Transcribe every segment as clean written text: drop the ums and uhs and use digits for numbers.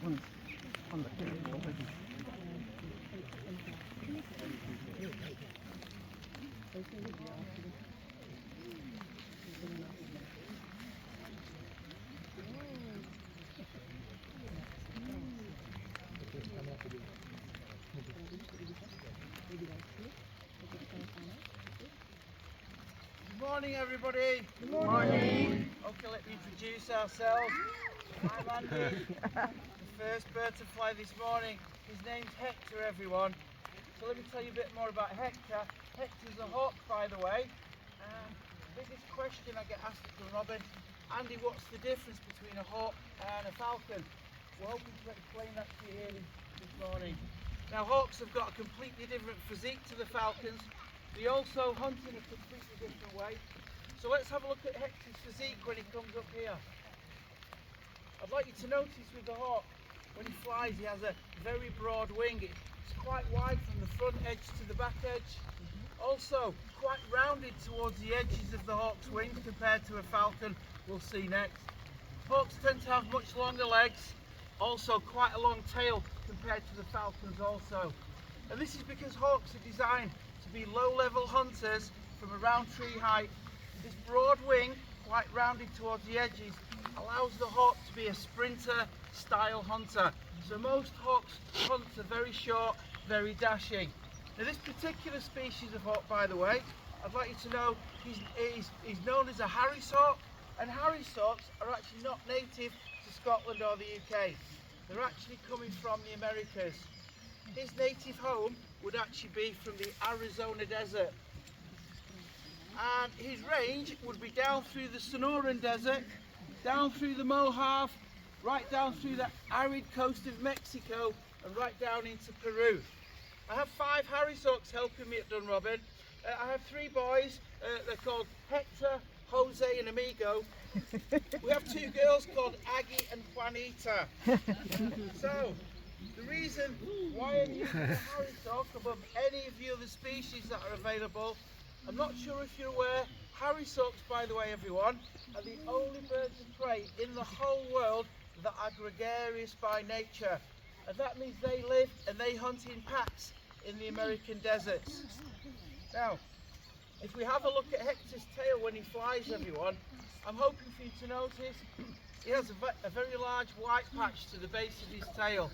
Good morning, everybody. Good morning. Okay, let me introduce ourselves. I'm Andy, the first bird to fly this morning. His name's Hector, everyone. So let me tell you a bit more about Hector. Hector's a hawk, by the way. And the biggest question I get asked at Dunrobin, Andy, what's the difference between a hawk and a falcon? We're hoping to explain that to you here this morning. Now, hawks have got a completely different physique to the falcons. They also hunt in a completely different way. So let's have a look at Hector's physique when he comes up here. I'd like you to notice with the hawk, when he flies, he has a very broad wing. It's quite wide from the front edge to the back edge. Also, quite rounded towards the edges of the hawk's wings compared to a falcon we'll see next. Hawks tend to have much longer legs, also quite a long tail compared to the falcons also. And this is because hawks are designed to be low-level hunters from around tree height. This broad wing, quite rounded towards the edges, allows the hawk to be a sprinter-style hunter. So most hawks' hunts are very short, very dashing. Now this particular species of hawk, by the way, I'd like you to know he's known as a Harris hawk, and Harris hawks are actually not native to Scotland or the UK. They're actually coming from the Americas. His native home would actually be from the Arizona desert. And his range would be down through the Sonoran Desert, down through the Mojave, right down through the arid coast of Mexico, and right down into Peru. I have 5 Harris hawks helping me at Dunrobin. I have 3 boys, they're called Hector, Jose and Amigo. We have 2 girls called Aggie and Juanita. So, the reason why I'm using the Harris hawk above any of the other species that are available, I'm not sure if you're aware, Harris hawks, by the way, everyone, are the only birds of prey in the whole world that are gregarious by nature. And that means they live and they hunt in packs in the American deserts. Now, if we have a look at Hector's tail when he flies, everyone, I'm hoping for you to notice he has a very large white patch to the base of his tail.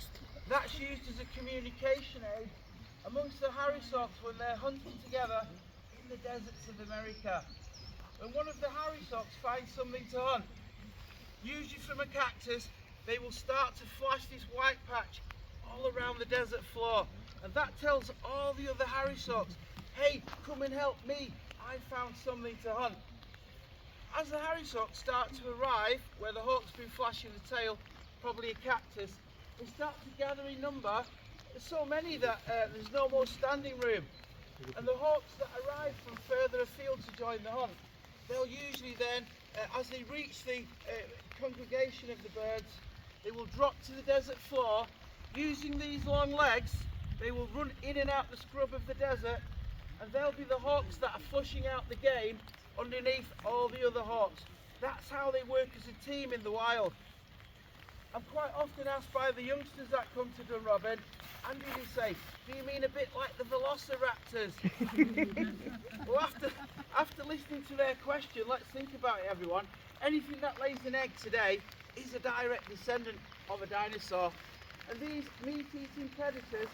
That's used as a communication aid amongst the Harris hawks when they're hunting together in the deserts of America. When one of the Harris hawks finds something to hunt, usually from a cactus, they will start to flash this white patch all around the desert floor, and that tells all the other Harris hawks, hey, come and help me, I found something to hunt. As the Harris hawks start to arrive where the hawk's been flashing the tail, probably a cactus, they start to gather in number. There's so many that there's no more standing room. And the hawks that arrive from further afield to join the hunt, they'll usually then, as they reach the congregation of the birds, they will drop to the desert floor. Using these long legs, they will run in and out the scrub of the desert, and they'll be the hawks that are flushing out the game underneath all the other hawks. That's how they work as a team in the wild. I'm quite often asked by the youngsters that come to Dunrobin, Andy, they say, do you mean a bit like the velociraptors? Well, after listening to their question, let's think about it, everyone. Anything that lays an egg today is a direct descendant of a dinosaur. And these meat-eating predators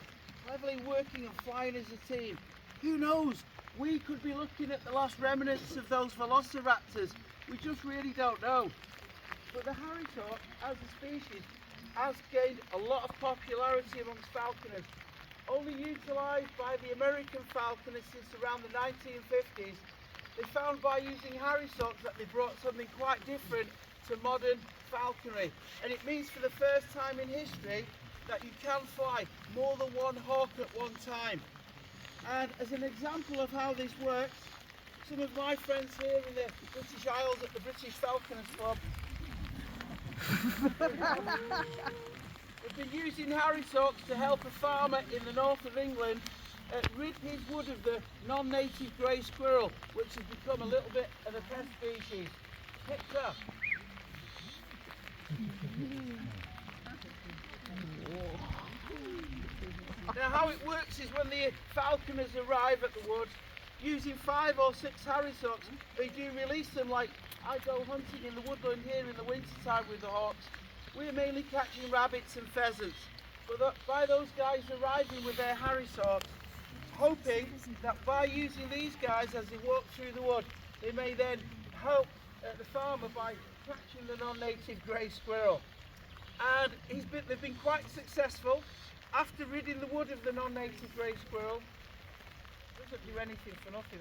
cleverly working and flying as a team. Who knows? We could be looking at the last remnants of those velociraptors. We just really don't know. But the Harris hawk, as a species, has gained a lot of popularity amongst falconers. Only utilised by the American falconers since around the 1950s, they found by using Harris hawks that they brought something quite different to modern falconry. And it means for the first time in history that you can fly more than one hawk at one time. And as an example of how this works, some of my friends here in the British Isles at the British Falconers Club have been using Harris hawks to help a farmer in the north of England rid his wood of the non-native grey squirrel, which has become a little bit of a pest species. Hector. Now how it works is when the falconers arrive at the wood, using 5 or 6 harrisocks, they do release them. Like I go hunting in the woodland here in the winter time with the hawks. We're mainly catching rabbits and pheasants. But by those guys arriving with their harrisocks, hoping that by using these guys as they walk through the wood, they may then help the farmer by catching the non-native grey squirrel. And they've been quite successful. After ridding the wood of the non-native grey squirrel, doesn't do anything for nothing,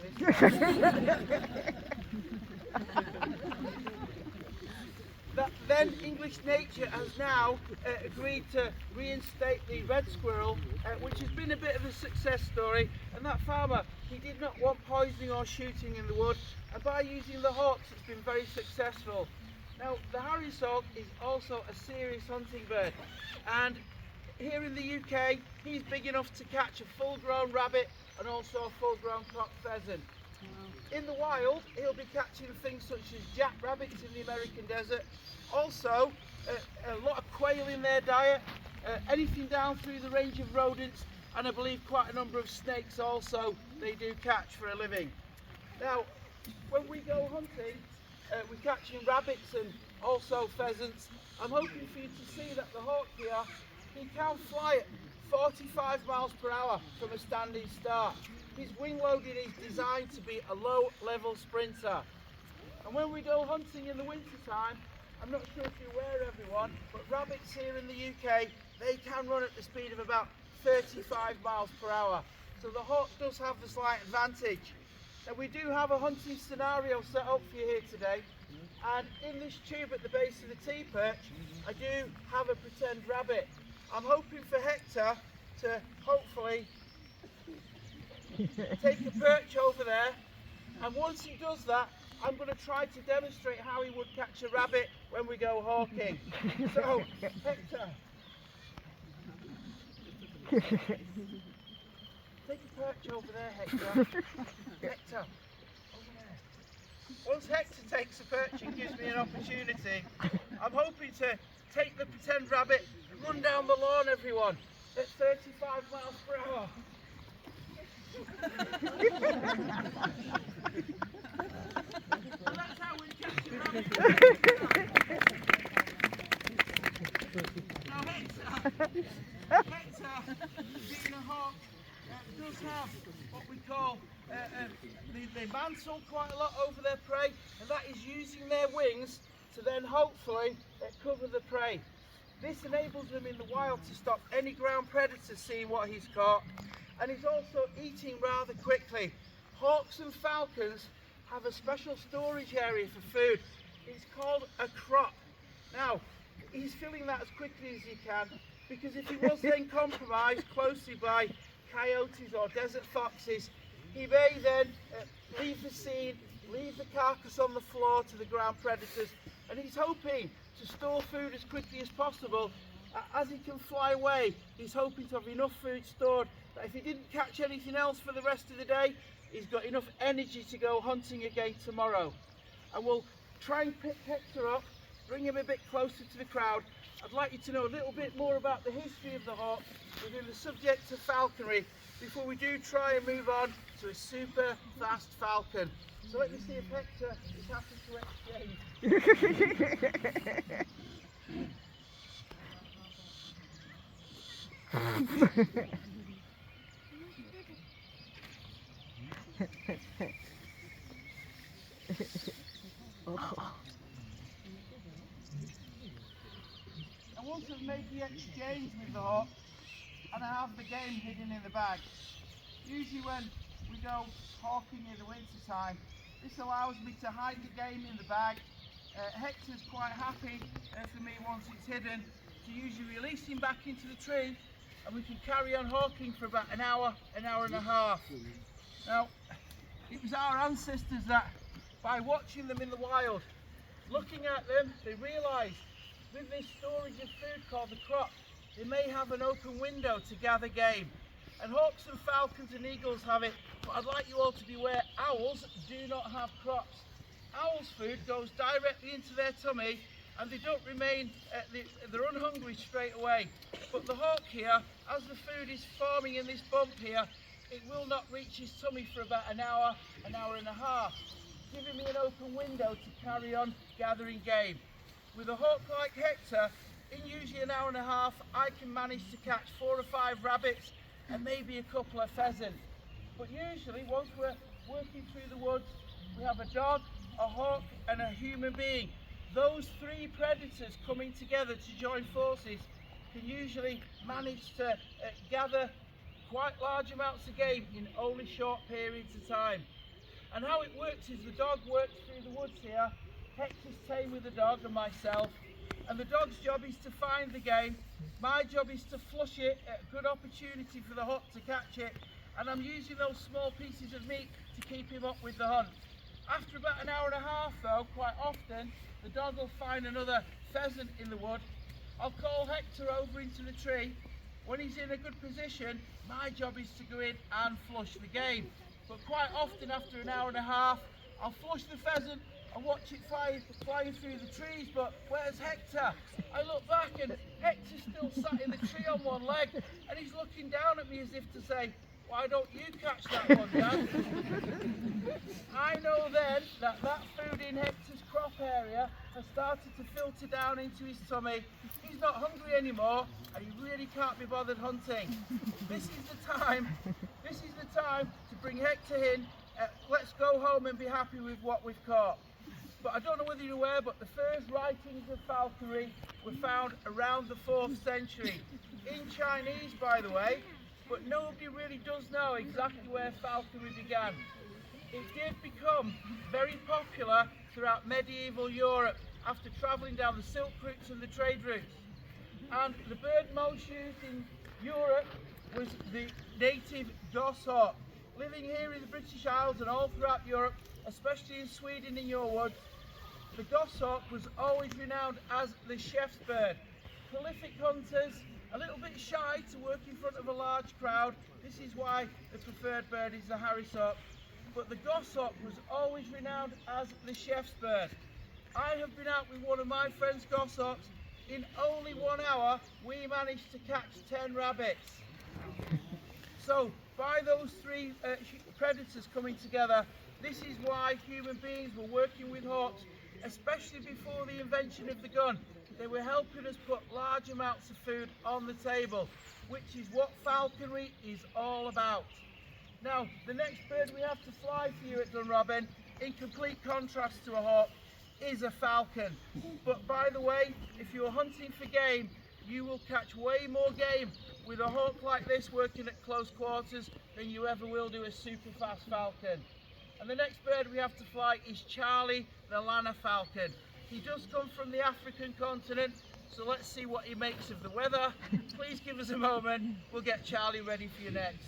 this then English nature has now agreed to reinstate the red squirrel, which has been a bit of a success story. And that farmer, he did not want poisoning or shooting in the wood, and by using the hawks it's been very successful. Now the harrisock is also a serious hunting bird, and here in the UK he's big enough to catch a full-grown rabbit and also a full-grown cock pheasant. In the wild he'll be catching things such as jackrabbits in the American desert, also a lot of quail in their diet, anything down through the range of rodents, and I believe quite a number of snakes also they do catch for a living. Now when we go hunting, we're catching rabbits and also pheasants. I'm hoping for you to see that the hawk here, he can fly at 45 miles per hour from a standing start. His wing loading is designed to be a low level sprinter. And when we go hunting in the winter time, I'm not sure if you're aware everyone, but rabbits here in the UK, they can run at the speed of about 35 miles per hour. So the hawk does have the slight advantage. Now we do have a hunting scenario set up for you here today, and in this tube at the base of the T-perch I do have a pretend rabbit. I'm hoping for Hector to hopefully take a perch over there, and once he does that I'm going to try to demonstrate how he would catch a rabbit when we go hawking. So Hector, take a perch over there, Hector. Hector, over there. Once Hector takes a perch and gives me an opportunity, I'm hoping to take the pretend rabbit and run down the lawn, everyone, at 35 miles per hour. And that's how we catch a rabbit. Now Hector, being a hawk, does have what we call they mantle quite a lot over their prey, and that is using their wings to then hopefully cover the prey. This enables them in the wild to stop any ground predators seeing what he's caught, and he's also eating rather quickly. Hawks and falcons have a special storage area for food. It's called a crop. Now he's filling that as quickly as he can, because if he was then compromised closely by coyotes or desert foxes, he may then leave the scene, leave the carcass on the floor to the ground predators, and he's hoping to store food as quickly as possible. As he can fly away, he's hoping to have enough food stored that if he didn't catch anything else for the rest of the day, he's got enough energy to go hunting again tomorrow. And we'll try and pick Hector up, bring him a bit closer to the crowd. I'd like you to know a little bit more about the history of the hawk within the subject of falconry before we do try and move on to a super fast falcon. So let me see if Hector is happy to exchange. And once I've made the exchange with the hawk, and I have the game hidden in the bag, usually when we go hawking in the winter time, this allows me to hide the game in the bag. Hector's quite happy for me once it's hidden to usually release him back into the tree, and we can carry on hawking for about an hour and a half. Now, it was our ancestors that, by watching them in the wild, looking at them, they realised with this storage of food called the crop, they may have an open window to gather game. And hawks and falcons and eagles have it, but I'd like you all to be aware, owls do not have crops. Owls' food goes directly into their tummy, and they don't remain, they're unhungry straight away. But the hawk here, as the food is forming in this bump here, it will not reach his tummy for about an hour and a half, giving me an open window to carry on gathering game. With a hawk like Hector, in usually an hour and a half, I can manage to catch 4 or 5 rabbits and maybe a couple of pheasants. But usually, once we're working through the woods, we have a dog, a hawk and a human being. Those 3 predators coming together to join forces can usually manage to gather quite large amounts of game in only short periods of time. And how it works is the dog works through the woods here, Hector's tame with the dog and myself, and the dog's job is to find the game. My job is to flush it at a good opportunity for the hawk to catch it, and I'm using those small pieces of meat to keep him up with the hunt. After about an hour and a half though, quite often, the dog will find another pheasant in the wood. I'll call Hector over into the tree. When he's in a good position, my job is to go in and flush the game. But quite often after an hour and a half, I'll flush the pheasant and watch it flying through the trees, but where's Hector? I look back and Hector's still sat in the tree on one leg, and he's looking down at me as if to say, why don't you catch that one, Dad? I know then that food in Hector's crop area has started to filter down into his tummy. He's not hungry anymore, and he really can't be bothered hunting. This is the time to bring Hector in. Let's go home and be happy with what we've caught. But I don't know whether you're aware, but the first writings of falconry were found around the 4th century. In Chinese, by the way, but nobody really does know exactly where falconry began. It did become very popular throughout medieval Europe after travelling down the silk routes and the trade routes. And the bird most used in Europe was the native goshawk. Living here in the British Isles and all throughout Europe, especially in Sweden in your woods, the goshawk was always renowned as the chef's bird. Prolific hunters, a little bit shy to work in front of a large crowd. This is why the preferred bird is the harrisawk. But the goshawk was always renowned as the chef's bird. I have been out with one of my friend's goshawks. In only 1 hour, we managed to catch 10 rabbits. So, by those 3 predators coming together, this is why human beings were working with hawks, especially before the invention of the gun. They were helping us put large amounts of food on the table, which is what falconry is all about. Now, the next bird we have to fly for you at Dunrobin, in complete contrast to a hawk, is a falcon. But by the way, if you're hunting for game, you will catch way more game with a hawk like this working at close quarters than you ever will do a super fast falcon. And the next bird we have to fly is Charlie, the Lanner falcon. He does come from the African continent, so let's see what he makes of the weather. Please give us a moment, we'll get Charlie ready for you next.